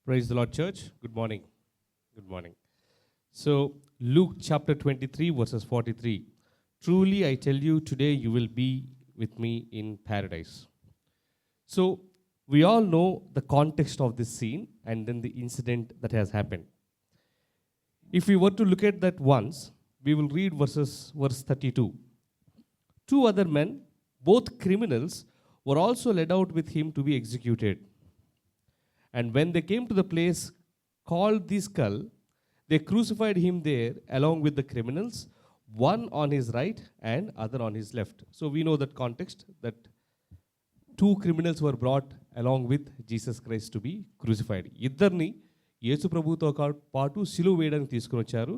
Praise the Lord, church. Good morning. Good morning. So, Luke chapter 23, verses 43. Truly, I tell you, today you will be with me in paradise. So, we all know the context of this scene and then the incident that has happened. If we were to look at that once, we will read verse 32. Two other men, both criminals, were also led out with him to be executed. And when they came to the place called the Skull, they crucified him there along with the criminals, one on his right and other on his left. So we know that context, that two criminals were brought along with Jesus Christ to be crucified. ఇద్దరిని యేసు ప్రభువుతో పాటు సిలువ వేయడానికి తీసుకుని వచ్చారు.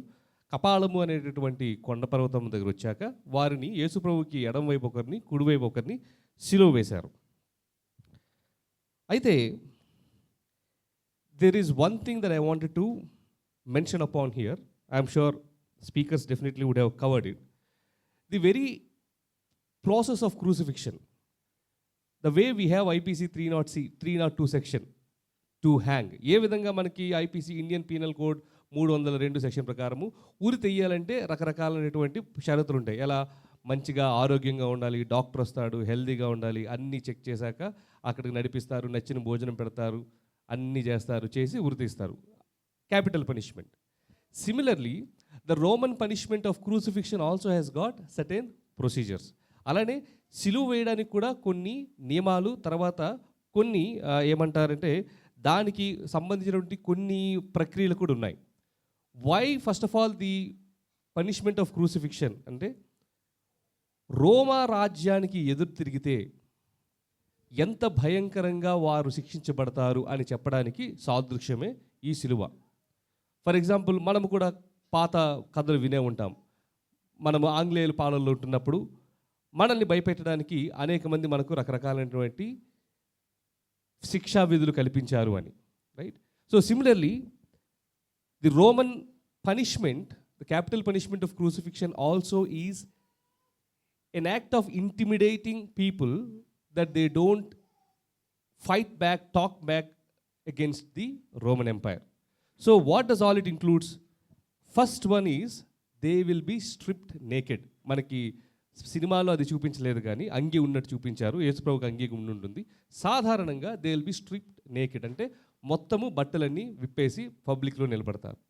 కపాలము అనేటటువంటి కొండ పర్వతం దగ్గర వచ్చాక వారిని యేసు ప్రభువుకి ఎడమ వైపు ఒకరిని కుడివైపు ఒకరిని సిలువ వేశారు. అయితే there is one thing that I wanted to mention upon here. I'm sure speakers definitely would have covered it. The very process of crucifixion, the way we have IPC 302 section to hang. ఏ విధంగా మనకి IPC Indian penal code 302 section ప్రకారము ఊరి తెయ్యాలంటే రకరకాలైనటువంటి షరతులు ఉంటాయి. ఎలా మంచిగా ఆరోగ్యంగా ఉండాలి, డాక్టర్ వస్తాడు, హెల్దీగా ఉండాలి, అన్నీ చెక్ చేశాక అక్కడికి నడిపిస్తారు, నచ్చిన భోజనం పెడతారు, అన్నీ చేస్తారు, చేసి ఉరితీస్తారు. Capital punishment. Similarly the Roman punishment of crucifixion also has got certain procedures. అలానే సిలువ వేయడానికి కూడా కొన్ని నియమాలు, తర్వాత కొన్ని ఏమంటారంటే దానికి సంబంధించినటువంటి కొన్ని ప్రక్రియలు కూడా ఉన్నాయి. Why first of all the punishment of crucifixion అంటే రోమా రాజ్యానికి ఎదురు తిరిగితే ఎంత భయంకరంగా వారు శిక్షించబడతారు అని చెప్పడానికి సాదృశ్యమే ఈ సిలువ. ఫర్ ఎగ్జాంపుల్, మనము కూడా పాత కథలు వినే ఉంటాం. మనము ఆంగ్లేయుల పాలనలో ఉంటున్నప్పుడు మనల్ని భయపెట్టడానికి అనేక మంది మనకు రకరకాలైనటువంటి శిక్షా విధులు కల్పించారు అని, right? So similarly the Roman punishment, the capital punishment of crucifixion also is an act of intimidating people that they don't fight back, talk back against the Roman Empire. So what does all it includes? First one is they will be stripped naked. మనకి సినిమాలో అది చూపించలేదు కానీ అంగి ఉన్నట్టు చూపించారు. యేసుప్రభుకి అంగి ఉంటుంది. సాధారణంగా they will be stripped naked అంటే మొత్తము బట్టలన్నీ విప్పేసి పబ్లిక్లో నిలబడతారు.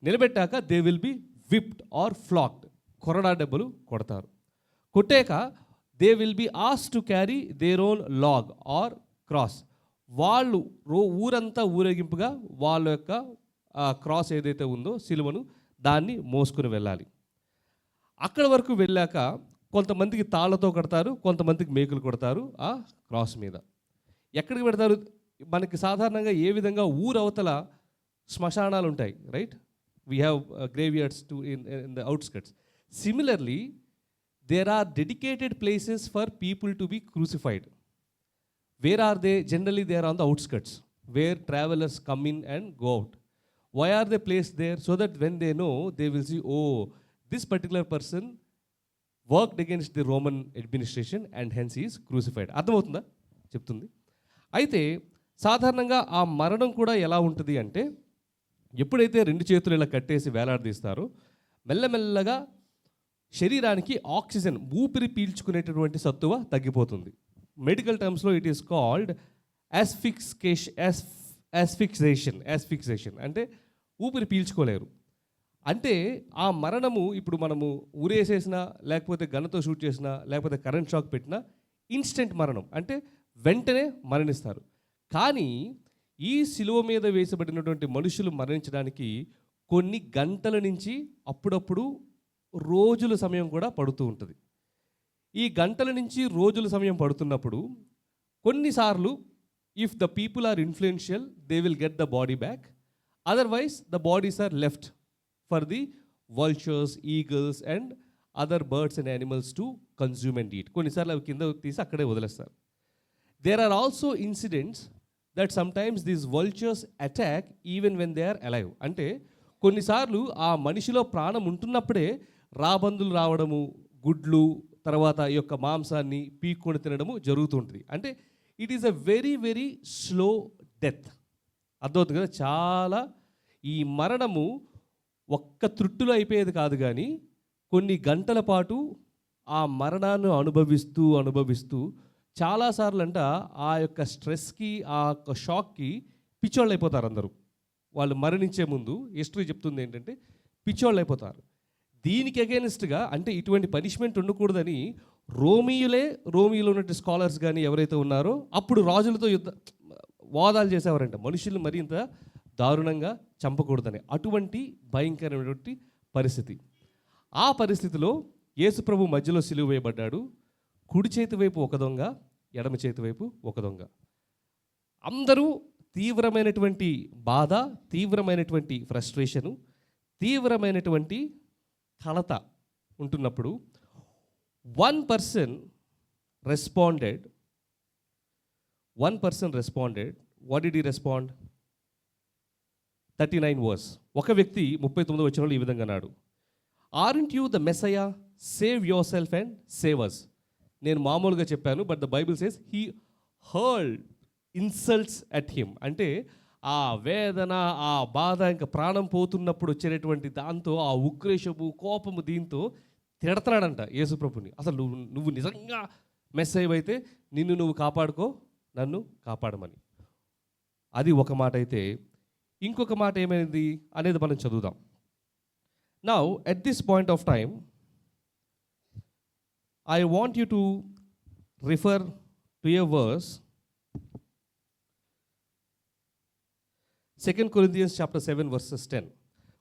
నిలబెట్టాక they will be whipped or flogged, కొరడా దెబ్బలు కొడతారు. కొట్టాక they will be asked to carry their own log or cross. వాళ్ళు ఊరంతా ఊరేగింపుగా వాళ్ళ యొక్క క్రాస్ ఏదైతే ఉందో సిలువను దాన్ని మోసుకుని వెళ్ళాలి. అక్కడి వరకు వెళ్ళాక కొంతమందికి తాళ్ళతో కడతారు, కొంతమందికి మేకులు కొడతారు ఆ క్రాస్ మీద. ఎక్కడికి పెడతారు? మనకి సాధారణంగా ఏ విధంగా ఊరవతల శ్మశానాలు ఉంటాయి, right? We have graveyards too in the outskirts. Similarly there are dedicated places for people to be crucified. Where are they? Generally they are on the outskirts where travelers come in and go out. Why are they placed there? So that when they know, they will see, oh, this particular person worked against the Roman administration and hence he is crucified. అర్థమవుతుందా చెప్తుంది? అయితే సాధారణంగా ఆ మరణం కూడా ఎలా ఉంటుంది అంటే, ఎప్పుడైతే రెండు చేతులు ఇలా కట్టేసి వేలాడదీస్తారో మెల్లమెల్లగా శరీరానికి ఆక్సిజన్, ఊపిరి పీల్చుకునేటటువంటి సత్తువ తగ్గిపోతుంది. మెడికల్ టర్మ్స్లో ఇట్ ఈస్ కాల్డ్ యాస్ఫిక్సేషన్ అంటే ఊపిరి పీల్చుకోలేరు. అంటే ఆ మరణము ఇప్పుడు మనము ఊరేసేసినా, లేకపోతే గన్నుతో షూట్ చేసినా, లేకపోతే కరెంట్ షాక్ పెట్టినా ఇన్స్టెంట్ మరణం, అంటే వెంటనే మరణిస్తారు. కానీ ఈ సిలువ మీద వేసబడినటువంటి మనుషులు మరణించడానికి కొన్ని గంటల నుంచి అప్పుడప్పుడు రోజుల సమయం కూడా పడుతూ ఉంటుంది. ఈ గంటల నుంచి రోజుల సమయం పడుతున్నప్పుడు కొన్నిసార్లు if the people are influential they will get the body back, otherwise the bodies are left for the vultures, eagles and other birds and animals to consume and eat. కొన్నిసార్లు అవి కింద తీసి అక్కడే వదిలేస్తారు. There are also incidents that sometimes these vultures attack even when they are alive. అంటే కొన్నిసార్లు ఆ మనిషిలో ప్రాణం ఉంటున్నప్పుడే రాబందులు రావడము, గుడ్లు, తర్వాత ఈ యొక్క మాంసాన్ని పీక్కొని తినడము జరుగుతుంటుంది. అంటే it is a very very slow death. అర్థమవుతుంది కదా, చాలా ఈ మరణము ఒక్క త్రుట్టులో అయిపోయేది కాదు, కానీ కొన్ని గంటల పాటు ఆ మరణాన్ని అనుభవిస్తూ చాలాసార్లు అంట ఆ యొక్క స్ట్రెస్కి, ఆ యొక్క షాక్కి పిచ్చోళ్ళు అయిపోతారు అందరూ. వాళ్ళు మరణించే ముందు హిస్టరీ చెప్తుంది ఏంటంటే పిచ్చోళ్ళు అయిపోతారు. దీనికి అగైనెస్ట్గా అంటే ఇటువంటి పనిష్మెంట్ ఉండకూడదని రోమియోలో ఉన్నట్టు స్కాలర్స్ కానీ ఎవరైతే ఉన్నారో అప్పుడు రాజులతో వాదాలు చేసేవారంట, మనుషులు మరింత దారుణంగా చంపకూడదని. అటువంటి భయంకరమైనటువంటి పరిస్థితి. ఆ పరిస్థితిలో యేసుప్రభు మధ్యలో సిలువ వేయబడ్డాడు. కుడి చేతి వైపు ఒక దొంగ, ఎడమ చేతి వైపు ఒక దొంగ. అందరూ తీవ్రమైనటువంటి బాధ, తీవ్రమైనటువంటి ఫ్రస్ట్రేషను, తీవ్రమైనటువంటి కలత ఉంటున్నప్పుడు one person responded. What did he respond? 39 verse. ఒక వ్యక్తి 39 వచనంలో ఈ విధంగా అన్నాడు, Aren't you the Messiah? Save yourself and save us. నేను మామూలుగా చెప్పాను, but the Bible says he hurled insults at him. అంటే ఆ వేదన, ఆ బాధ, ఇంకా ప్రాణం పోతున్నప్పుడు వచ్చేటటువంటి దాంతో ఆ ఉక్రేషము, కోపము, దీంతో తిడతాడంట యేసుప్రభుని. అసలు నువ్వు నిజంగా మెస్సయ్య అయితే నిన్ను నువ్వు కాపాడుకో, నన్ను కాపాడమని. అది ఒక మాట అయితే, ఇంకొక మాట ఏమైంది అనేది మనం చదువుదాం. Now at this point of time I want you to refer to a verse, 2 Corinthians chapter 7 verses 10.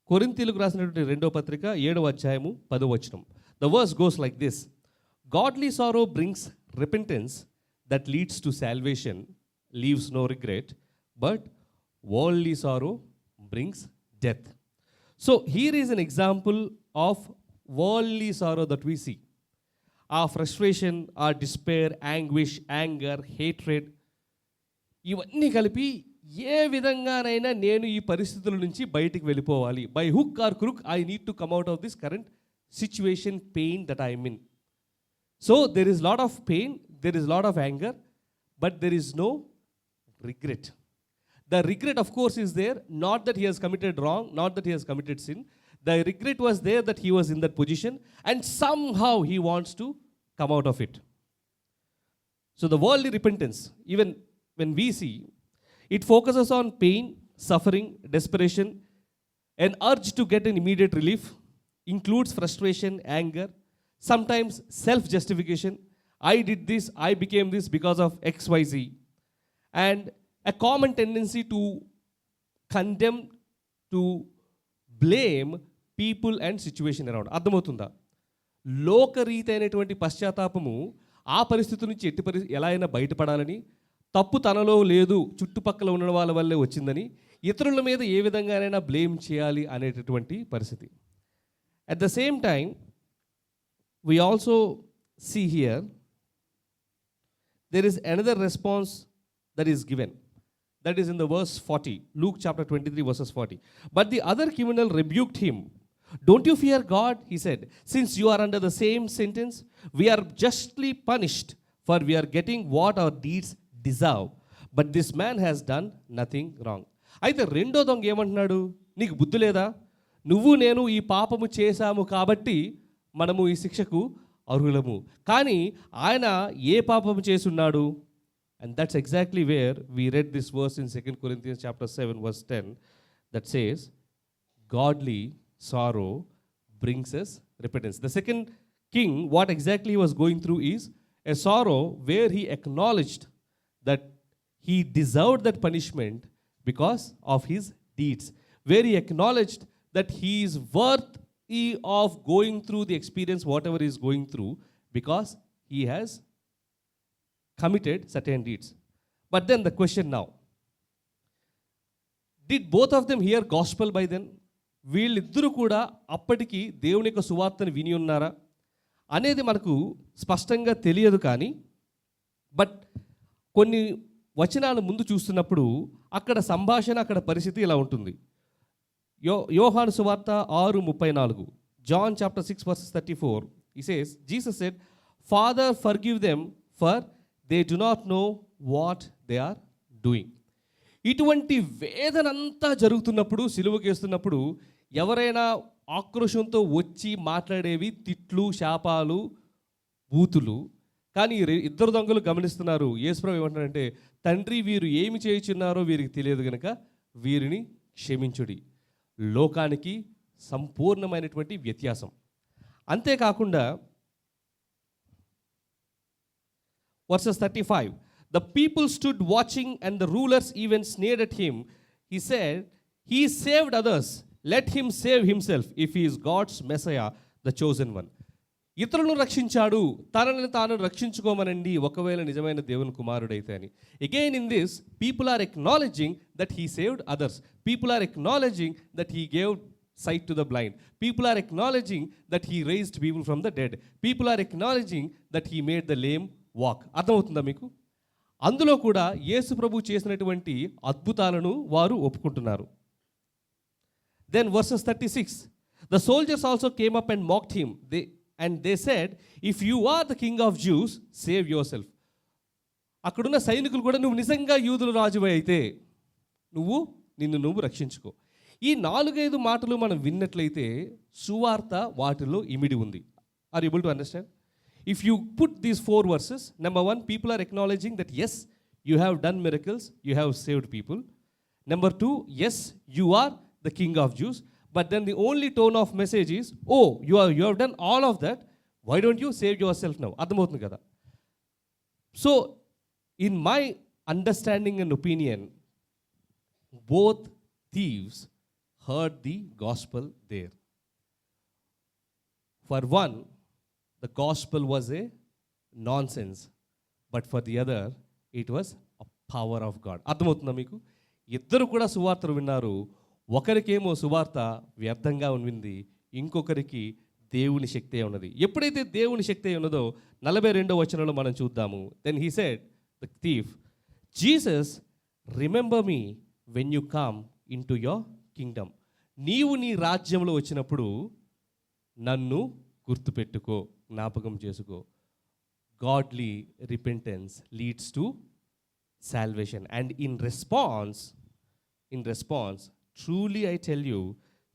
కొరింథీయులకు రాసినటువంటి 2వ పత్రిక 7వ అధ్యాయము 10వ వచనం. The verse goes like this: Godly sorrow brings repentance that leads to salvation, leaves no regret, but worldly sorrow brings death. So here is an example of worldly sorrow that we see. Our frustration, our despair, anguish, anger, hatred, ఇవన్నీ కలిపి ఏ విధంగానైనా నేను ఈ పరిస్థితుల నుంచి బయటికి వెళ్ళిపోవాలి. By hook or crook I need to come out of this current situation, pain that I mean. So there is lot of pain, there is lot of anger, but there is no regret. The regret, of course, is there, not that he has committed wrong, not that he has committed sin. The regret was there that he was in that position and somehow he wants to come out of it. So the worldly repentance, even when we see, it focuses on pain, suffering, desperation, an urge to get an immediate relief, includes frustration, anger, sometimes self-justification. I did this, I became this because of XYZ. And a common tendency to condemn, to blame people and situation around. అర్థమవుతుందా? లోకరీతి అయినటువంటి పశ్చాత్తాపము ఆ పరిస్థితి నుంచి ఎలా అయినా బయటపడాలని, తప్పు తనలో లేదు చుట్టుపక్కల ఉన్న వాళ్ళ వల్లే వచ్చిందని, ఇతరుల మీద ఏ విధంగానైనా బ్లేమ్ చేయాలి అనేటటువంటి పరిస్థితి. At the same time we also see here there is another response that is given. That is in the verse 40, Luke chapter 23 verses 40. But the other criminal rebuked him. Don't you fear God, he said, since you are under the same sentence? We are justly punished, for we are getting what our deeds deserve. But this man has done nothing wrong. అయితే రెండో దొంగ ఏమంటున్నాడు? నీకు బుద్ధి లేదా? నువ్వు నేను ఈ పాపము చేశాము కాబట్టి మనము ఈ శిక్షకు అర్హులము. కానీ ఆయన ఏ పాపము చేసున్నాడు? And that's exactly where we read this verse in 2 Corinthians chapter 7 verse 10 that says, Godly sorrow brings us repentance. The second king, what exactly he was going through is a sorrow where he acknowledged that he deserved that punishment because of his deeds, where he acknowledged that he is worthy of going through the experience, whatever he is going through, because he has committed certain deeds. But then the question now, did both of them hear gospel by then? వీళ్ళిద్దరూ కూడా అప్పటికి దేవుని యొక్క సువార్తను విని ఉన్నారా అనేది మనకు స్పష్టంగా తెలియదు. కానీ బట్ కొన్ని వచనాలు ముందు చూస్తున్నప్పుడు అక్కడ సంభాషణ, అక్కడ పరిస్థితి ఇలా ఉంటుంది. యోహాను సువార్త 6:34, John chapter 6 verses 34, he says, Jesus said, Father, forgive them, for they do not know what they are doing. ఇటువంటి వేదనంతా జరుగుతున్నప్పుడు, సిలువకేస్తున్నప్పుడు ఎవరైనా ఆక్రోషంతో వచ్చి మాట్లాడేవి తిట్లు, శాపాలు, బూతులు. కానీ ఇద్దరు దొంగలు గమనిస్తున్నారు. యేసుప్రభు ఏమంటారంటే, తండ్రి వీరు ఏమి చేయుచున్నారో వీరికి తెలియదు గనుక వీరిని క్షమించుడి. లోకానికి సంపూర్ణమైనటువంటి వ్యత్యాసం. అంతేకాకుండా versus 35, the people stood watching and the rulers even sneered at him. He said, he saved others, let him save himself if he is God's Messiah, the chosen one. ఇతరులను రక్షించాడు, తనని తాను రక్షించుకోమనండి ఒకవేళ నిజమైన దేవుని కుమారుడైతే అని. Again in this people are acknowledging that he saved others. People are acknowledging that he gave sight to the blind. People are acknowledging that he raised people from the dead. People are acknowledging that he made the lame walk. అర్థమవుతుందా మీకు? అందులో కూడా యేసు ప్రభు చేసినటువంటి అద్భుతాలను వారు ఒప్పుకుంటున్నారు. Then verses 36, the soldiers also came up and mocked him. They said, if you are the king of Jews, save yourself. అక్కడున్న సైనికులు కూడా నువ్వు నిజంగా యూదుల రాజువై అయితే నిన్ను రక్షించుకో. ఈ 4-5 మాటలు మనం విన్నట్లయితే సువార్త వాటిలో ఇమిడి ఉంది. Are you able to understand? If you put these 4 verses, number 1, people are acknowledging that yes, you have done miracles, you have saved people. Number 2, yes, you are the king of Jews. But then the only tone of message is, oh, you have done all of that, why don't you save yourself now? అర్థమవుతుంది కదా? So in my understanding and opinion, both thieves heard the gospel there. For one, the gospel was a nonsense, but for the other, it was a power of God. అర్థమవుతుందా మీకు? ఇద్దరు కూడా సువార్తను విన్నారు. ఒకరికేమో సువార్త వ్యర్థంగా ఉన్నది, ఇంకొకరికి దేవుని శక్తి ఉన్నది. ఎప్పుడైతే దేవుని శక్తి ఉన్నదో 42వ వచనంలో మనం చూద్దాము. Then he said, the thief, Jesus, remember me when you come into your kingdom. నీవు నీ రాజ్యంలో వచ్చినప్పుడు నన్ను గుర్తుపెట్టుకో, జ్ఞాపకం చేసుకో. Godly repentance leads to salvation. And in response, truly I tell you,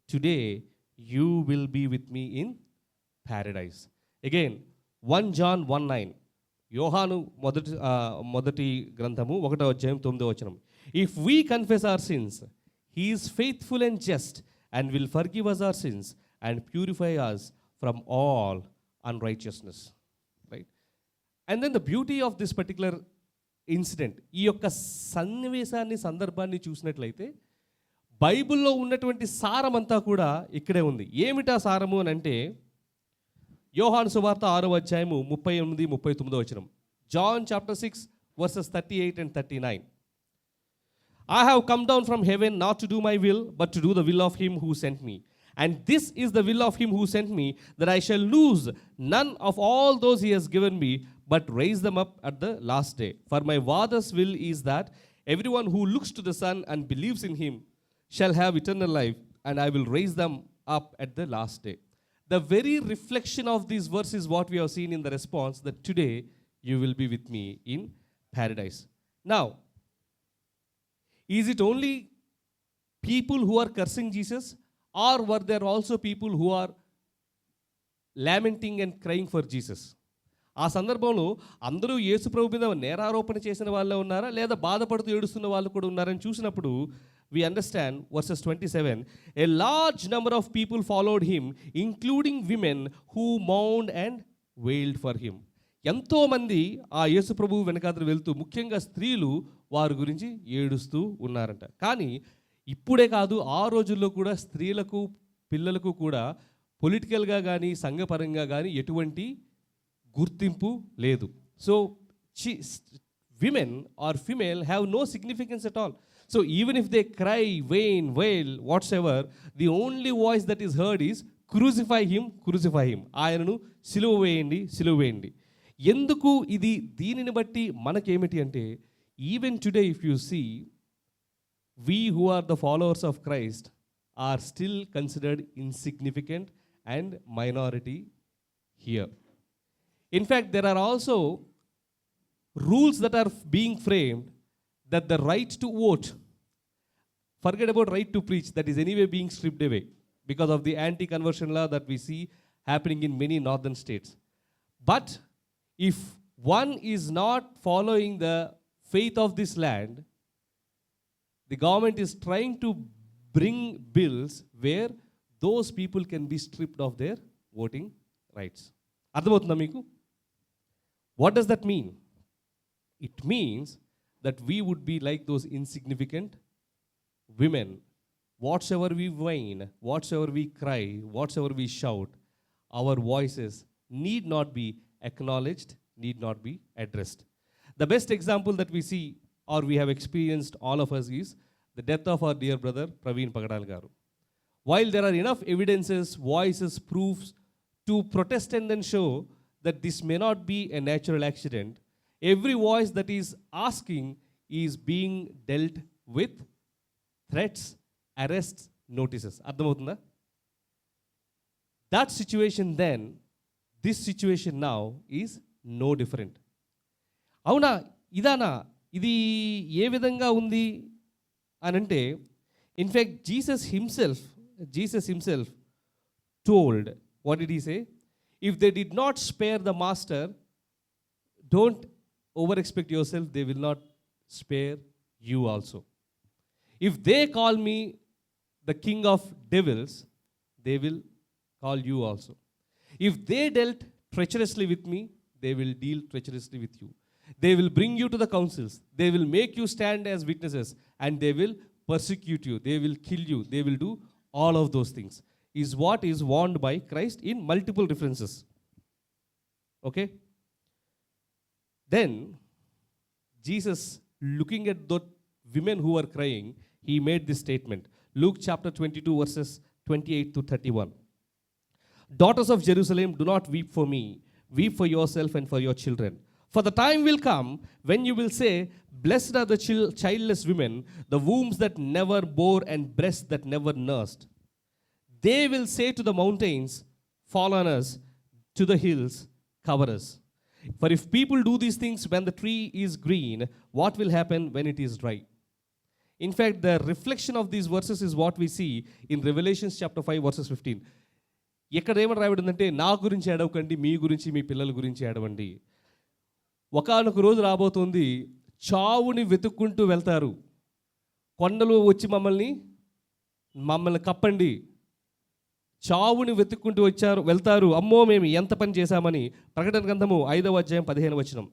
today you will be with me in paradise. Again 1 John 1:9, యోహాను మొదటి గ్రంథము 1వ అధ్యాయం 9వ వచనం. If we confess our sins, he is faithful and just and will forgive us our sins and purify us from all unrighteousness. Right? And then the beauty of this particular incident, ఈ యొక్క సన్నివేశాన్ని, సందర్భాన్ని చూసినట్లయితే బైబిల్లో ఉన్నటువంటి సారం అంతా కూడా ఇక్కడే ఉంది. ఏమిటా సారము అని అంటే, యోహాను సువార్త 6వ అధ్యాయము 38, 39వ వచనం. John chapter 6 verses 38 and 39. I have come down from heaven not to do my will, but to do the will of him who sent me. And this is the will of him who sent me, that I shall lose none of all those he has given me, but raise them up at the last day. For my Father's will is that everyone who looks to the Son and believes in him shall have eternal life, and I will raise them up at the last day. The very reflection of these verses is what we have seen in the response, that today you will be with me in paradise. Now, is it only people who are cursing Jesus, or were there also people who are lamenting and crying for Jesus? ఆ సందర్భంలో అందరూ యేసు ప్రభు మీద నేరారోపణ చేసిన వాళ్ళే ఉన్నారా, లేదా బాధపడుతూ ఏడుస్తున్న వాళ్ళు కూడా ఉన్నారని చూసినప్పుడు we understand verses 27, a large number of people followed him, including women who mourned and wailed for him. ఎంతోమంది ఆ యేసు ప్రభువు వెనకాతలు వెళ్తూ, ముఖ్యంగా స్త్రీలు వారి గురించి ఏడుస్తూ ఉన్నారంట. కానీ ఇప్పుడే కాదు, ఆ రోజుల్లో కూడా స్త్రీలకు, పిల్లలకు కూడా పొలిటికల్గా కానీ సంఘపరంగా కానీ ఎటువంటి గుర్తింపు లేదు. So women or female have no significance at all. So even if they cry, whine, wail, whatsoever, the only voice that is heard is crucify him, crucify him. ఆయనను సిలువ వేయండి, సిలువ వేయండి. ఎందుకు ఇది? దీనిని బట్టి మనకేమిటి అంటే, even today if you see, we who are the followers of Christ are still considered insignificant and minority here. In fact, there are also rules that are being framed that the right to vote Forget about right to preach, that is anyway being stripped away because of the anti-conversion law that we see happening in many northern states. But if one is not following the faith of this land, the government is trying to bring bills where those people can be stripped of their voting rights. అర్థమవుతుందా మీకు? What does that mean? It means that we would be like those insignificant women. Whatsoever we whine, whatsoever we cry, whatsoever we shout, our voices need not be acknowledged, need not be addressed. The best example that we see or we have experienced, all of us, is the death of our dear brother Praveen Pagadal garu. While there are enough evidences, voices, proofs to protest and then show that this may not be a natural accident, every voice that is asking is being dealt with threats, arrests, notices. అర్థమవుతుందా? That situation then, this situation now is no different. అవునా, ఇదానా, ఇది ఏ విధంగా ఉంది అని అంటే, in fact Jesus himself told, what did he say? If they did not spare the master, don't over expect yourself, they will not spare you also. If they call me the king of devils, they will call you also. If they dealt treacherously with me, they will deal treacherously with you. They will bring you to the councils. They will make you stand as witnesses, and they will persecute you. They will kill you. They will do all of those things. Is what is warned by Christ in multiple references. Okay? Then, Jesus, looking at the women who were crying, he made this statement. Luke chapter 22, verses 28 to 31. Daughters of Jerusalem, do not weep for me. Weep for yourself and for your children. For the time will come when you will say, blessed are the childless women, the wombs that never bore and breasts that never nursed. They will say to the mountains, fall on us, to the hills, cover us. For if people do these things when the tree is green, what will happen when it is dry? In fact, the reflection of these verses is what we see in Revelation chapter 5, verses 15. ఇక్కడ ఏమని రాయబడిందంటే, నా గురించి ఏడవకండి, మీ గురించి, మీ పిల్లల గురించి ఏడవండి. ఒకానొక రోజు రాబోతుంది, చావుని వెతుక్కుంటూ వెళ్తారు. కొండలు వచ్చి మమ్మల్ని కప్పండి. చావుని వెతుక్కుంటూ వెళ్తారు. అమ్మో, మేము ఎంత పని చేశామని. ప్రకటన గ్రంథము 5వ అధ్యాయం 15వ వచనం.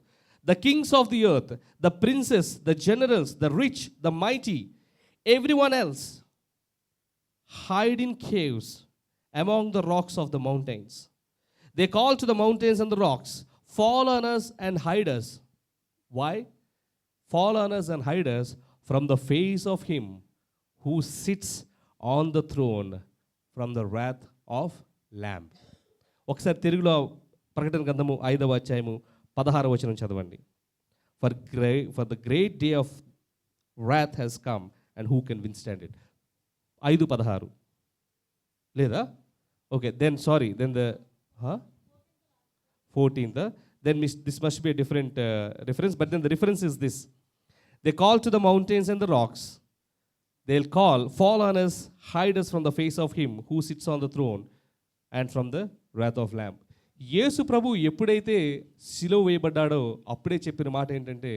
The kings of the earth, the princes, the generals, the rich, the mighty, everyone else hide in caves among the rocks of the mountains. They call to the mountains and the rocks, fall on us and hide us. Why? Fall on us and hide us from the face of him who sits on the throne, from the wrath of Lamb. ఒకసారి తెలుగులో ప్రకటన గ్రంథము 5వ అధ్యాయము 16వ వచనం చదవండి. For the great day of wrath has come, and who can withstand it? 5:16 లేదా? Okay, then the 14th. Then this must be a different reference, but then the reference is this. They call to the mountains and the rocks. They'll call, fall on us, hide us from the face of him who sits on the throne and from the wrath of Lamb. యేసు ప్రభు ఎప్పుడైతే సిలువ వేయబడ్డాడో అప్పుడే చెప్పిన మాట ఏంటంటే,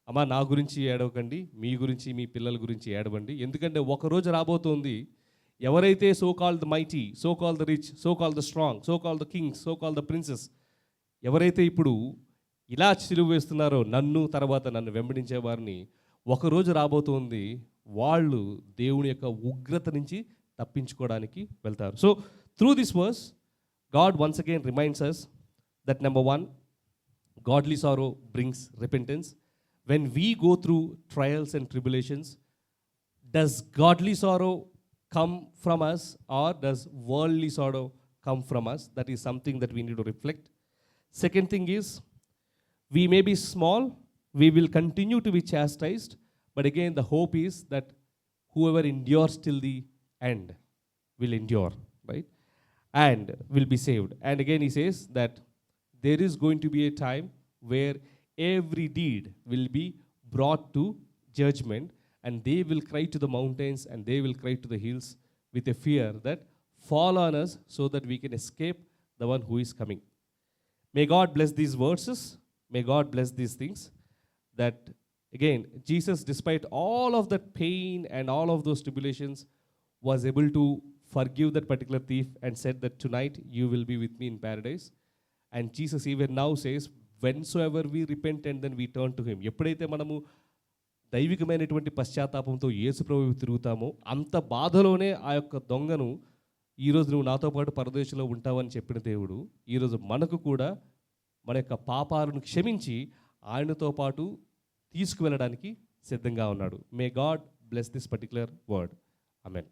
అమ్మా, నా గురించి ఏడవకండి, మీ గురించి, మీ పిల్లల గురించి ఏడవండి. ఎందుకంటే ఒకరోజు రాబోతోంది, ఎవరైతే so called the mighty, so called the rich, so called the strong, so called the Kings, so called the princess, ఎవరైతే ఇప్పుడు ఇలా సిలువ వేస్తున్నారో, తర్వాత నన్ను వెంబడించే వారిని, ఒకరోజు రాబోతోంది, వాళ్ళు దేవుని యొక్క ఉగ్రత నుంచి తప్పించుకోవడానికి వెళ్తారు. So through this verse, God once again reminds us that number one, godly sorrow brings repentance. When we go through trials and tribulations, does godly sorrow come from us, or does worldly sorrow come from us? That is something that we need to reflect. Second thing is, we may be small, we will continue to be chastised, but again the hope is that whoever endures till the end will endure, right? And will be saved. And again he says that there is going to be a time where every deed will be brought to judgment, and they will cry to the mountains and they will cry to the hills with a fear that fall on us so that we can escape the one who is coming. May God bless these verses. May God bless these things. That again, Jesus, despite all of that pain and all of those tribulations, was able to forgive that particular thief and said that tonight you will be with me in paradise. And Jesus even now says, whensoever we repent and then we turn to him. ఎప్పుడైతే మనము దైవికమైనటువంటి పశ్చాత్తాపంతో యేసు ప్రభువు తిరుగుతామో అంత బాధలోనే ఆ యొక్క దొంగను ఈరోజు నువ్వు నాతో పాటు పరదేశంలో ఉంటావని చెప్పిన దేవుడు ఈరోజు మనకు కూడా మన యొక్క పాపాలను క్షమించి ఆయనతో పాటు తీసుకువెళ్ళడానికి సిద్ధంగా ఉన్నాడు. May God bless this particular word. Amen.